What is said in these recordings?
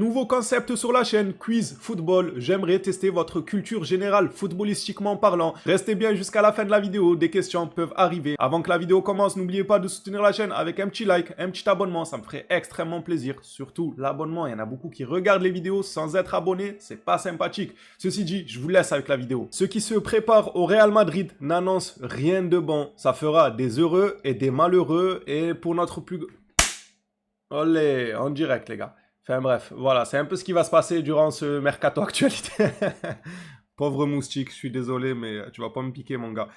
Nouveau concept sur la chaîne, quiz football. J'aimerais tester votre culture générale, footballistiquement parlant. Restez bien jusqu'à la fin de la vidéo, des questions peuvent arriver. Avant que la vidéo commence, n'oubliez pas de soutenir la chaîne avec un petit like, un petit abonnement, ça me ferait extrêmement plaisir. Surtout l'abonnement, il y en a beaucoup qui regardent les vidéos sans être abonnés, c'est pas sympathique. Ceci dit, je vous laisse avec la vidéo. Ceux qui se préparent au Real Madrid n'annoncent rien de bon. Ça fera des heureux et des malheureux et pour notre plus... Olé, en direct les gars. Enfin bref, voilà, c'est un peu ce qui va se passer durant ce mercato actualité. Pauvre moustique, je suis désolé, mais tu vas pas me piquer mon gars.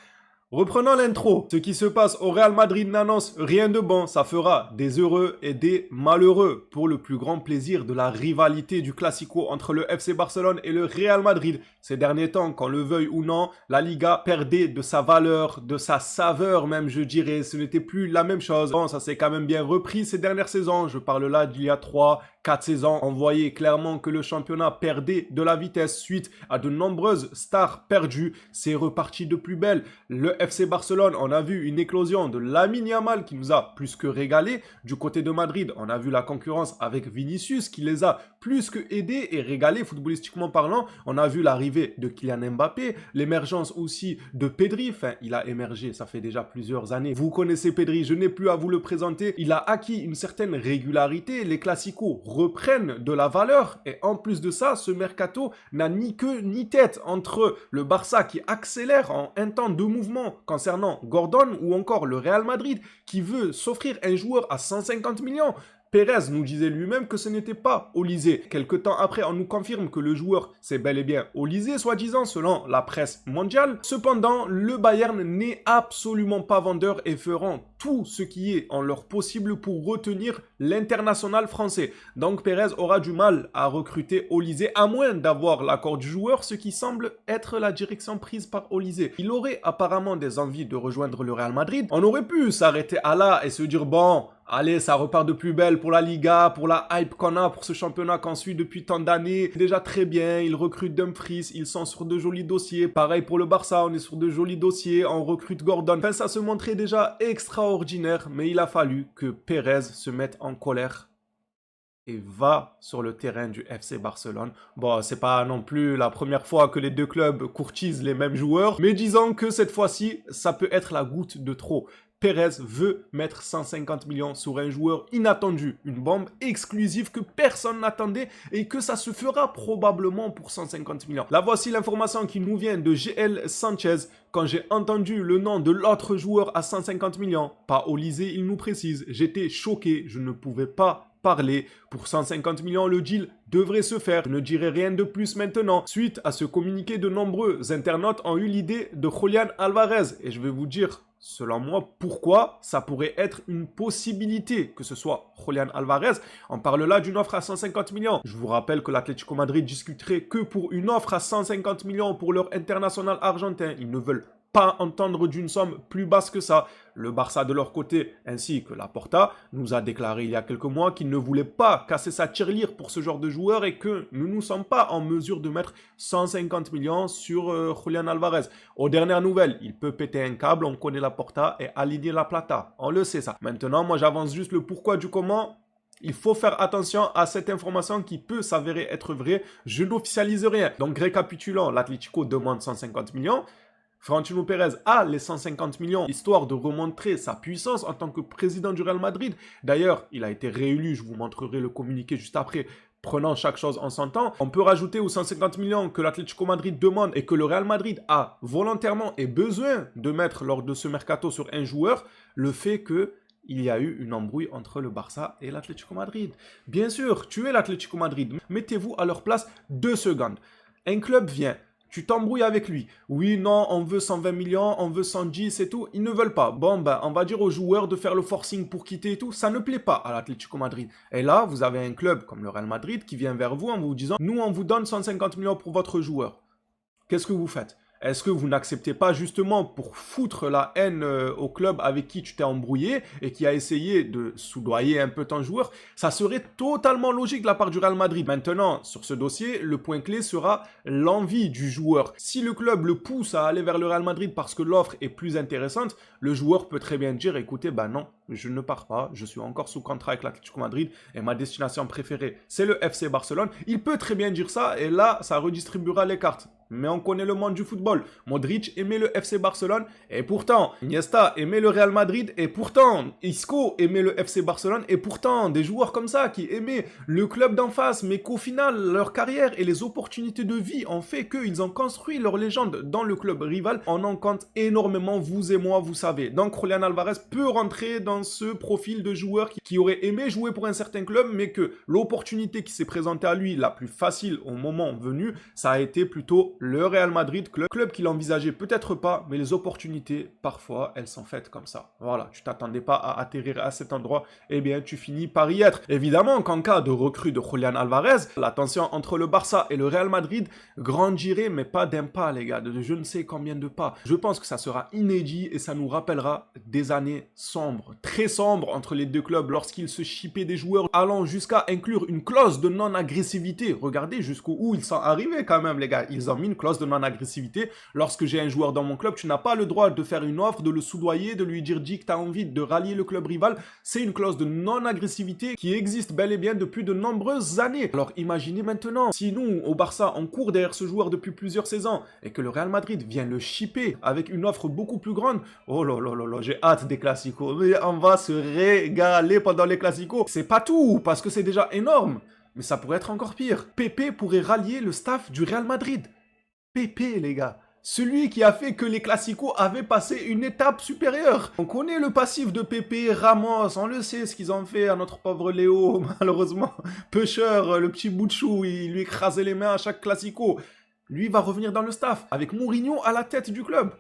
Reprenons l'intro. Ce qui se passe au Real Madrid n'annonce rien de bon. Ça fera des heureux et des malheureux pour le plus grand plaisir de la rivalité du Classico entre le FC Barcelone et le Real Madrid. Ces derniers temps, qu'on le veuille ou non, la Liga perdait de sa valeur, de sa saveur même, je dirais. Ce n'était plus la même chose. Bon, ça s'est quand même bien repris ces dernières saisons. Je parle là d'il y a 3-4 saisons. On voyait clairement que le championnat perdait de la vitesse suite à de nombreuses stars perdues. C'est reparti de plus belle. Le FC Barcelone, on a vu une éclosion de Lamine Yamal qui nous a plus que régalé. Du côté de Madrid, on a vu la concurrence avec Vinicius qui les a plus que aidés et régalés footballistiquement parlant. On a vu l'arrivée de Kylian Mbappé, l'émergence aussi de Pedri. Enfin, il a émergé, ça fait déjà plusieurs années. Vous connaissez Pedri, je n'ai plus à vous le présenter. Il a acquis une certaine régularité. Les Classicos reprennent de la valeur. Et en plus de ça, ce mercato n'a ni queue ni tête entre le Barça qui accélère en un temps de mouvement concernant Gordon ou encore le Real Madrid qui veut s'offrir un joueur à 150 millions. Pérez nous disait lui-même que ce n'était pas Olysée. Quelque temps après, on nous confirme que le joueur, c'est bel et bien Olysée, soi-disant, selon la presse mondiale. Cependant, le Bayern n'est absolument pas vendeur et feront tout ce qui est en leur possible pour retenir l'international français. Donc Pérez aura du mal à recruter Olysée, à moins d'avoir l'accord du joueur, ce qui semble être la direction prise par Olysée. Il aurait apparemment des envies de rejoindre le Real Madrid. On aurait pu s'arrêter à là et se dire, bon... Allez, ça repart de plus belle pour la Liga, pour la hype qu'on a pour ce championnat qu'on suit depuis tant d'années. Déjà très bien, ils recrutent Dumfries, ils sont sur de jolis dossiers. Pareil pour le Barça, on est sur de jolis dossiers, on recrute Gordon. Enfin, ça se montrait déjà extraordinaire, mais il a fallu que Pérez se mette en colère et va sur le terrain du FC Barcelone. Bon, c'est pas non plus la première fois que les deux clubs courtisent les mêmes joueurs, mais disons que cette fois-ci, ça peut être la goutte de trop. Pérez veut mettre 150 millions sur un joueur inattendu, une bombe exclusive que personne n'attendait et que ça se fera probablement pour 150 millions. Là, voici l'information qui nous vient de GL Sanchez. Quand j'ai entendu le nom de l'autre joueur à 150 millions, pas Olysée, il nous précise, j'étais choqué, je ne pouvais pas parler. Pour 150 millions, le deal devrait se faire. Je ne dirai rien de plus maintenant. Suite à ce communiqué, de nombreux internautes ont eu l'idée de Julián Álvarez. Et je vais vous dire, selon moi, pourquoi ça pourrait être une possibilité que ce soit Julián Álvarez. On parle là d'une offre à 150 millions. Je vous rappelle que l'Atlético Madrid discuterait que pour une offre à 150 millions pour leur international argentin. Ils ne veulent pas entendre d'une somme plus basse que ça. Le Barça de leur côté, ainsi que Laporta, nous a déclaré il y a quelques mois qu'il ne voulait pas casser sa tirelire pour ce genre de joueur et que nous ne sommes pas en mesure de mettre 150 millions sur Julián Álvarez. Aux dernières nouvelles, il peut péter un câble, on connaît Laporta et aligner la plata. On le sait ça. Maintenant, moi j'avance juste le pourquoi du comment. Il faut faire attention à cette information qui peut s'avérer être vraie. Je n'officialise rien. Donc récapitulons, l'Atlético demande 150 millions. Florentino Pérez a les 150 millions, histoire de remontrer sa puissance en tant que président du Real Madrid. D'ailleurs, il a été réélu, je vous montrerai le communiqué juste après, prenant chaque chose en son temps. On peut rajouter aux 150 millions que l'Atlético Madrid demande et que le Real Madrid a volontairement et besoin de mettre lors de ce mercato sur un joueur, le fait que il y a eu une embrouille entre le Barça et l'Atlético Madrid. Bien sûr, tuez l'Atlético Madrid. Mettez-vous à leur place 2 secondes. Un club vient... Tu t'embrouilles avec lui. Oui, non, on veut 120 millions, on veut 110 et tout. Ils ne veulent pas. Bon, ben, on va dire aux joueurs de faire le forcing pour quitter et tout. Ça ne plaît pas à l'Atlético Madrid. Et là, vous avez un club comme le Real Madrid qui vient vers vous en vous disant « Nous, on vous donne 150 millions pour votre joueur. » Qu'est-ce que vous faites ? Est-ce que vous n'acceptez pas justement pour foutre la haine au club avec qui tu t'es embrouillé et qui a essayé de soudoyer un peu ton joueur? Ça serait totalement logique de la part du Real Madrid. Maintenant, sur ce dossier, le point clé sera l'envie du joueur. Si le club le pousse à aller vers le Real Madrid parce que l'offre est plus intéressante, le joueur peut très bien dire, écoutez, ben non, je ne pars pas, je suis encore sous contrat avec l'Atlético Madrid et ma destination préférée, c'est le FC Barcelone. Il peut très bien dire ça et là, ça redistribuera les cartes. Mais on connaît le monde du football. Modric aimait le FC Barcelone et pourtant, Iniesta aimait le Real Madrid et pourtant, Isco aimait le FC Barcelone et pourtant, des joueurs comme ça qui aimaient le club d'en face mais qu'au final, leur carrière et les opportunités de vie ont fait qu'ils ont construit leur légende dans le club rival. On en compte énormément, vous et moi, vous savez. Donc, Julián Álvarez peut rentrer dans ce profil de joueur qui aurait aimé jouer pour un certain club mais que l'opportunité qui s'est présentée à lui, la plus facile au moment venu, ça a été plutôt le Real Madrid, club qu'il envisageait peut-être pas, mais les opportunités, parfois, elles sont faites comme ça. Voilà, tu t'attendais pas à atterrir à cet endroit, eh bien, tu finis par y être. Évidemment qu'en cas de recrue de Julián Álvarez, la tension entre le Barça et le Real Madrid grandirait, mais pas d'un pas, les gars, de je ne sais combien de pas. Je pense que ça sera inédit et ça nous rappellera des années sombres, très sombres entre les deux clubs lorsqu'ils se chippaient des joueurs, allant jusqu'à inclure une clause de non-agressivité. Regardez jusqu'où ils sont arrivés quand même, les gars. Ils ont mis une clause de non-agressivité. Lorsque j'ai un joueur dans mon club, tu n'as pas le droit de faire une offre, de le soudoyer, de lui dire que tu as envie de rallier le club rival. C'est une clause de non-agressivité qui existe bel et bien depuis de nombreuses années. Alors imaginez maintenant, si nous, au Barça, on court derrière ce joueur depuis plusieurs saisons et que le Real Madrid vient le shipper avec une offre beaucoup plus grande, oh là là là là, j'ai hâte des classicos. Mais on va se régaler pendant les classicos. C'est pas tout, parce que c'est déjà énorme. Mais ça pourrait être encore pire. Pepe pourrait rallier le staff du Real Madrid. Pepe, les gars. Celui qui a fait que les Classicos avaient passé une étape supérieure. On connaît le passif de Pepe, Ramos, on le sait ce qu'ils ont fait à notre pauvre Léo, malheureusement. Pêcheur, le petit bout de chou, il lui écrasait les mains à chaque Classico. Lui va revenir dans le staff, avec Mourinho à la tête du club.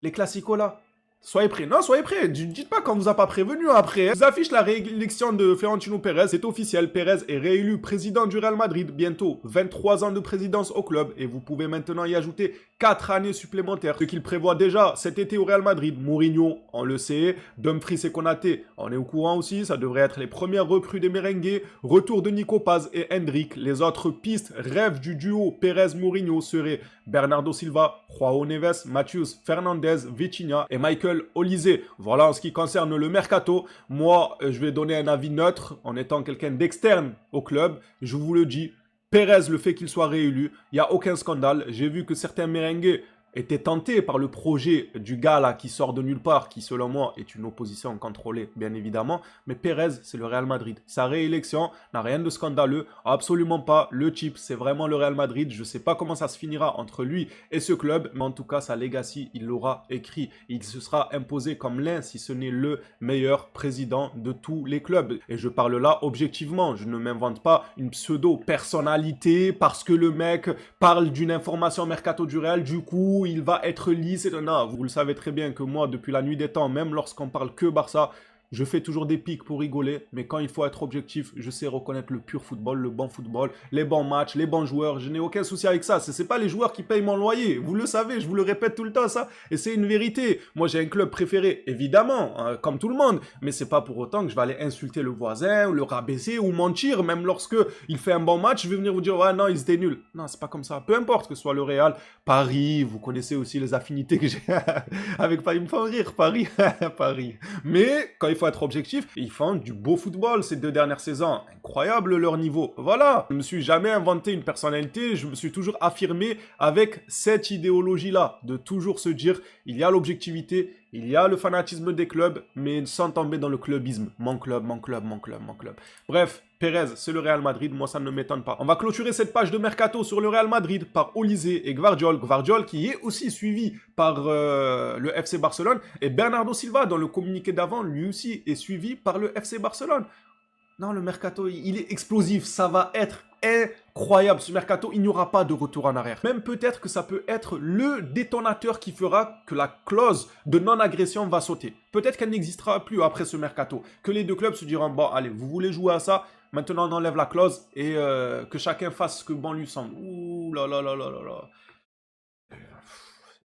Les Classicos là. Soyez prêts. Non, soyez prêts. Dites pas qu'on vous a pas prévenu après. Ils affichent la réélection de Florentino Pérez. C'est officiel. Pérez est réélu président du Real Madrid. Bientôt 23 ans de présidence au club. Et vous pouvez maintenant y ajouter 4 années supplémentaires. Ce qu'il prévoit déjà cet été au Real Madrid. Mourinho, on le sait. Dumfries et Konaté, on est au courant aussi. Ça devrait être les premières recrues des merengues. Retour de Nico Paz et Hendrik. Les autres pistes rêves du duo Pérez-Mourinho seraient Bernardo Silva, Joao Neves, Matheus Fernandez, Vitinha et Michael Olise. Voilà en ce qui concerne le mercato. Moi, je vais donner un avis neutre en étant quelqu'un d'externe au club. Je vous le dis, Pérez, le fait qu'il soit réélu, il n'y a aucun scandale. J'ai vu que certains merengues étaient tentés par le projet du gars là qui sort de nulle part, qui selon moi est une opposition contrôlée bien évidemment, mais Pérez c'est le Real Madrid. Sa réélection n'a rien de scandaleux, absolument pas. Le type c'est vraiment le Real Madrid. Je sais pas comment ça se finira entre lui et ce club, mais en tout cas sa legacy il l'aura écrit. Il se sera imposé comme l'un si ce n'est le meilleur président de tous les clubs. Et je parle là objectivement, je ne m'invente pas une pseudo-personnalité parce que le mec parle d'une information mercato du Real, du coup il va être lisse. Non, vous le savez très bien que moi, depuis la nuit des temps, même lorsqu'on parle que Barça, je fais toujours des pics pour rigoler, mais quand il faut être objectif, je sais reconnaître le pur football, le bon football, les bons matchs, les bons joueurs. Je n'ai aucun souci avec ça. Ce n'est pas les joueurs qui payent mon loyer. Vous le savez, je vous le répète tout le temps ça. Et c'est une vérité. Moi, j'ai un club préféré, évidemment, hein, comme tout le monde. Mais c'est pas pour autant que je vais aller insulter le voisin, le rabaisser ou mentir. Même lorsque il fait un bon match, je vais venir vous dire, ouais, non, ils étaient nuls. Non, c'est pas comme ça. Peu importe que ce soit le Real, Paris, vous connaissez aussi les affinités que j'ai avec Paris. Ils me font rire, Paris, Paris. Mais quand il faut être objectif, ils font du beau football ces 2 dernières saisons. Incroyable leur niveau. Voilà. Je ne me suis jamais inventé une personnalité. Je me suis toujours affirmé avec cette idéologie-là. De toujours se dire, il y a l'objectivité, il y a le fanatisme des clubs, mais sans tomber dans le clubisme. Mon club, mon club, mon club, mon club. Bref, Pérez, c'est le Real Madrid. Moi, ça ne m'étonne pas. On va clôturer cette page de mercato sur le Real Madrid par Olise et Gvardiol. Gvardiol qui est aussi suivi par le FC Barcelone. Et Bernardo Silva, dans le communiqué d'avant, lui aussi est suivi par le FC Barcelone. Non, le mercato, il est explosif. Ça va être incroyable. Ce mercato, il n'y aura pas de retour en arrière. Même peut-être que ça peut être le détonateur qui fera que la clause de non-agression va sauter. Peut-être qu'elle n'existera plus après ce mercato. Que les deux clubs se diront, bon, allez, vous voulez jouer à ça, maintenant on enlève la clause et que chacun fasse ce que bon lui semble. Ouh là là là là là là.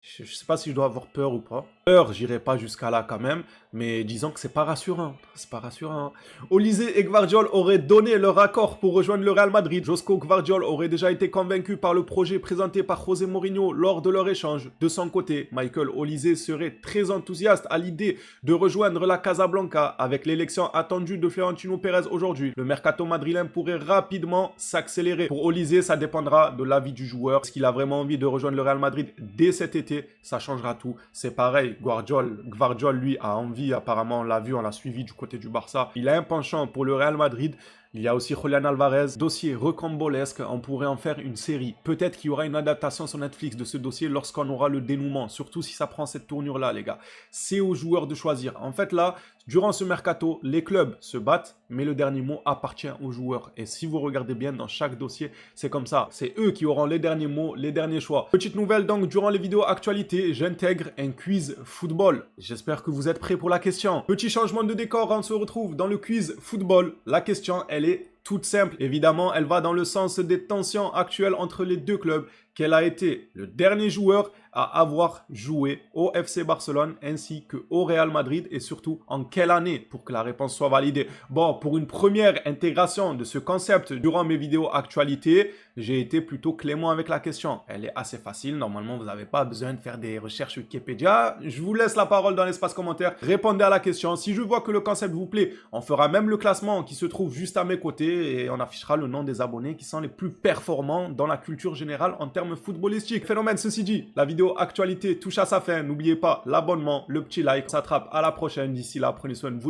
Je ne sais pas si je dois avoir peur ou pas. J'irai pas jusqu'à là quand même, mais disons que c'est pas rassurant. C'est pas rassurant. Olise et Gvardiol auraient donné leur accord pour rejoindre le Real Madrid. Josko Gvardiol aurait déjà été convaincu par le projet présenté par José Mourinho lors de leur échange. De son côté, Michael Olise serait très enthousiaste à l'idée de rejoindre la Casablanca avec l'élection attendue de Florentino Pérez aujourd'hui. Le mercato madrilène pourrait rapidement s'accélérer. Pour Olise, ça dépendra de l'avis du joueur. Est-ce qu'il a vraiment envie de rejoindre le Real Madrid dès cet été? Ça changera tout. C'est pareil. Gvardiol, lui, a envie, apparemment, on l'a vu, on l'a suivi du côté du Barça. Il a un penchant pour le Real Madrid. Il y a aussi Julián Alvarez, dossier rocambolesque, on pourrait en faire une série. Peut-être qu'il y aura une adaptation sur Netflix de ce dossier lorsqu'on aura le dénouement, surtout si ça prend cette tournure-là, les gars. C'est aux joueurs de choisir. En fait, là, durant ce mercato, les clubs se battent, mais le dernier mot appartient aux joueurs. Et si vous regardez bien dans chaque dossier, c'est comme ça. C'est eux qui auront les derniers mots, les derniers choix. Petite nouvelle donc, durant les vidéos actualités, j'intègre un quiz football. J'espère que vous êtes prêts pour la question. Petit changement de décor, on se retrouve dans le quiz football. La question, elle est toute simple. Évidemment, elle va dans le sens des tensions actuelles entre les deux clubs. Quel a été le dernier joueur à avoir joué au FC Barcelone ainsi qu'au Real Madrid et surtout en quelle année pour que la réponse soit validée. Bon, pour une première intégration de ce concept durant mes vidéos actualités, j'ai été plutôt clément avec la question. Elle est assez facile. Normalement, vous n'avez pas besoin de faire des recherches Wikipédia. Je vous laisse la parole dans l'espace commentaire. Répondez à la question. Si je vois que le concept vous plaît, on fera même le classement qui se trouve juste à mes côtés et on affichera le nom des abonnés qui sont les plus performants dans la culture générale en termes footballistiques. Phénomène, ceci dit, la vidéo actualité touche à sa fin. N'oubliez pas l'abonnement, le petit like. On s'attrape à la prochaine. D'ici là, prenez soin de vous.